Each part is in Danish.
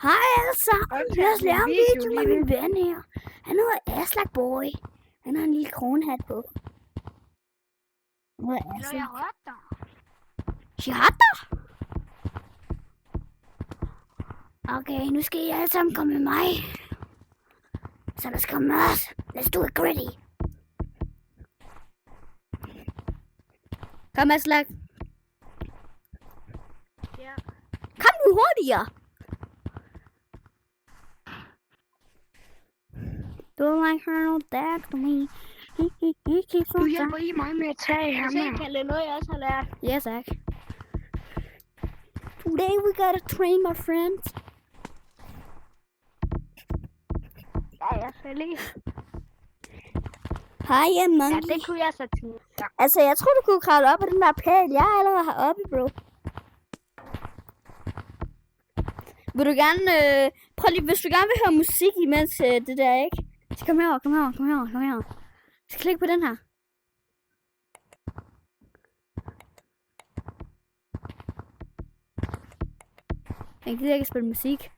Hej alle sammen. Lad os lave en video med min ven her. Han hedder Aslak Boy. Han har en lille kronhat på. Hvad er Når jeg hørte dig. Shihata? Okay, nu skal I alle sammen komme med mig. Så lad os komme med os. Let's do it gritty. Kom Aslak. Ja. Kom nu hurtigere. Du like her back to me. He keeps Du on hjælper I mig med at tage ham her. Kan det noget, jeg også har lært? Yes, Zach. Today we gotta train my friends. Ja, jeg skal lige. Hej, jeg er Ja, Monkey. det kunne jeg så til. Ja. Altså, jeg tror, du kunne kravle op af den der pæl. Jeg er allerede heroppe, bro. Vil du gerne... prøv lige, hvis du gerne vil høre musik imens det der, ikke? Så kom herover, kom herover, kom herover, kom herover. Så klik på den her. Jeg gider ikke spille musik.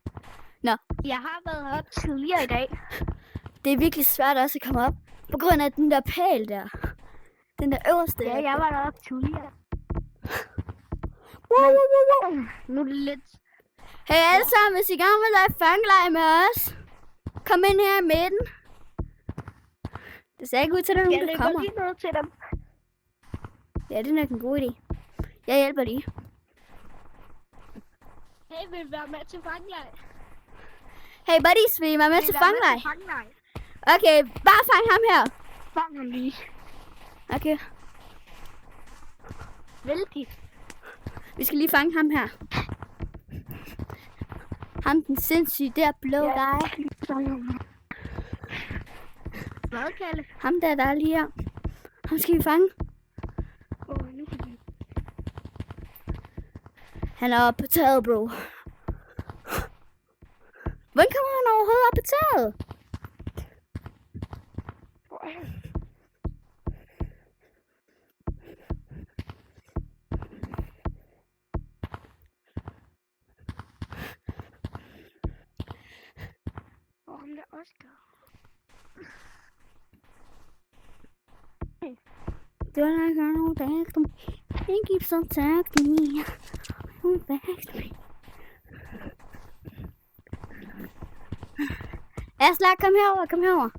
Jeg har været op tidligere i dag. Det er virkelig svært også at komme op. På grund af den der pæl der. Den der øverste. Ja, jeg var deroppe tidligere. Wow, wow, wow, wow. Nu er det lidt... Hey alle sammen, hvis I gerne vil lege fangelege med os, kom ind her i midten. Det ser ikke ud til, at der er nogen, Jeg der løber kommer. lige ned til dem. Ja, det er nok en god idé. Jeg hjælper lige. Hey, vil du være med til fangelej? Hey buddies, vil I være med til fangelege? Okay, bare fang ham her. Fang ham lige. Okay, Vældig. vi skal lige fange ham her. Ham den sindssyge der blå guy. Hvad, Kalle? Ham der er lige her. Ham skal vi fange. Nu kan vi... Han er oppe på taget, bro. Hvordan kommer han overhovedet op på taget? Ham der Oscar. Do I go back to me? He keeps on talking me. Go back to me. Aslak, kom herover, kom herover.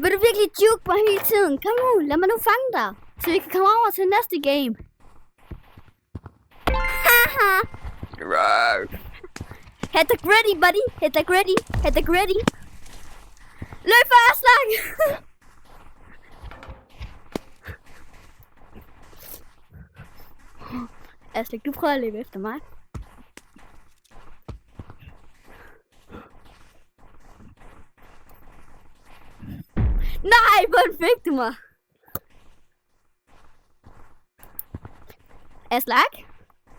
Vil du virkelig juke mig hele tiden? Kom nu, lad mig nu fange dig, så vi kan komme over til næste game. Haha. Hit the gritty, buddy. Hit the gritty. Hit the gritty. Løb for Aslak. Aslak, du prøver at løbe efter mig. Nej, hvor fik du mig? Aslak?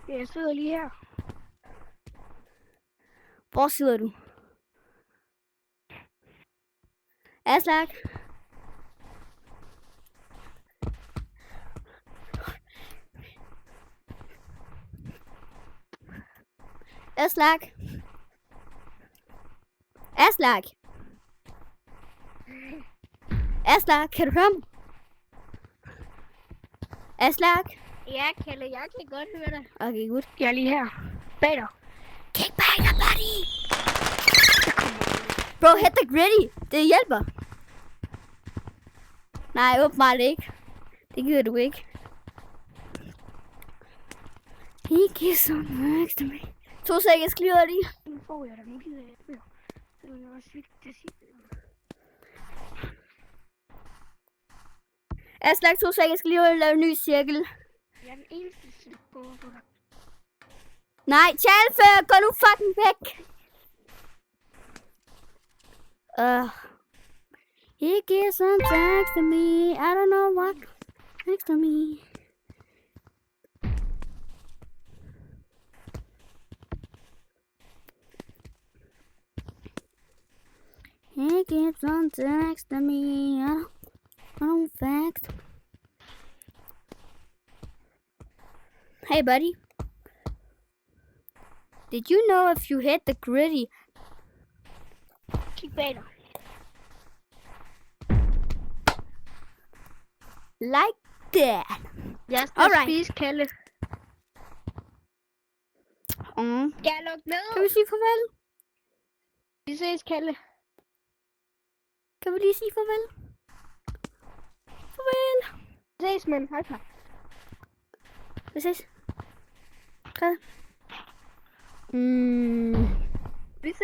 Jeg sidder lige her. Hvor sidder du? Aslak? Aslak? Aslak? Aslak, kan du høre mig? Aslak? Ja, Kalle, jeg kan godt høre dig. Okay, good. Jeg er lige her. Bag dig. Kick back your buddy! Bro, hit the gritty. Det hjælper. Nej, åbenbart ikke. Det gider du ikke. He gives on next to me. 2 sekunder, jeg skal lige lige. Nu får jeg dig. Nu gider jeg ikke. Det er også vigtigt at sige. Aslak, 2 sekunder, jeg skal lige lave en ny cirkel. Jeg er den eneste, der går på dig. Nej, Chalfe, gå nu fucking væk. He gives on next to me. I don't know what next to me. He keeps on texting me. I don't fact. Hey, buddy. Did you know if you hit the gritty Kig bag dig. like that? Jeg skal Alright. spise Kalle. Jeg er lukket ned. Kan vi sige farvel? Vi ses, Kalle. Kan vi lige sige farvel? Farvel. Vi ses, men hej hej. Vi ses. Hvad? Vi ses.